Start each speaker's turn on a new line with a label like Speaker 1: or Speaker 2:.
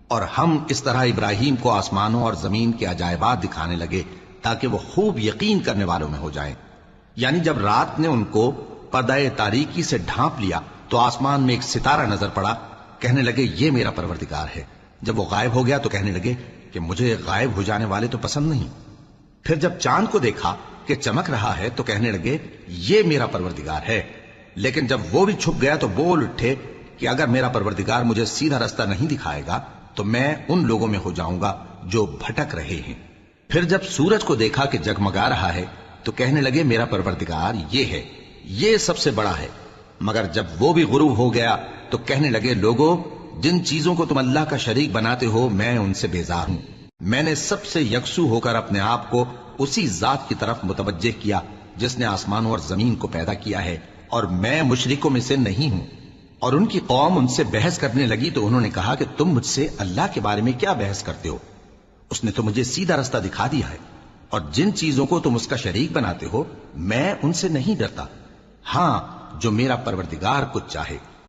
Speaker 1: اور ہم اس طرح ابراہیم کو آسمانوں اور زمین کے عجائبات دکھانے لگے تاکہ وہ خوب یقین کرنے والوں میں ہو جائیں۔ یعنی جب رات نے ان کو پردہ تاریکی سے ڈھانپ لیا تو آسمان میں ایک ستارہ نظر پڑا، کہنے لگے یہ میرا پروردگار ہے۔ جب وہ غائب ہو گیا تو کہنے لگے کہ مجھے غائب ہو جانے والے تو پسند نہیں۔ پھر جب چاند کو دیکھا کہ چمک رہا ہے تو کہنے لگے یہ میرا پروردگار ہے۔ لیکن جب وہ بھی چھپ گیا تو بول اٹھے کہ اگر میرا پروردگار مجھے سیدھا رستہ نہیں دکھائے گا تو میں ان لوگوں میں ہو جاؤں گا جو بھٹک رہے ہیں۔ پھر جب سورج کو دیکھا کہ جگمگا رہا ہے تو کہنے لگے میرا پروردگار یہ ہے، یہ سب سے بڑا ہے۔ مگر جب وہ بھی غروب ہو گیا تو کہنے لگے لوگوں، جن چیزوں کو تم اللہ کا شریک بناتے ہو میں ان سے بیزار ہوں۔ میں نے سب سے یکسو ہو کر اپنے آپ کو اسی ذات کی طرف متوجہ کیا جس نے آسمانوں اور زمین کو پیدا کیا ہے، اور میں مشرکوں میں سے نہیں ہوں۔ اور ان کی قوم ان سے بحث کرنے لگی تو انہوں نے کہا کہ تم مجھ سے اللہ کے بارے میں کیا بحث کرتے ہو؟ اس نے تو مجھے سیدھا رستہ دکھا دیا ہے، اور جن چیزوں کو تم اس کا شریک بناتے ہو میں ان سے نہیں ڈرتا، ہاں جو میرا پروردگار کچھ چاہے۔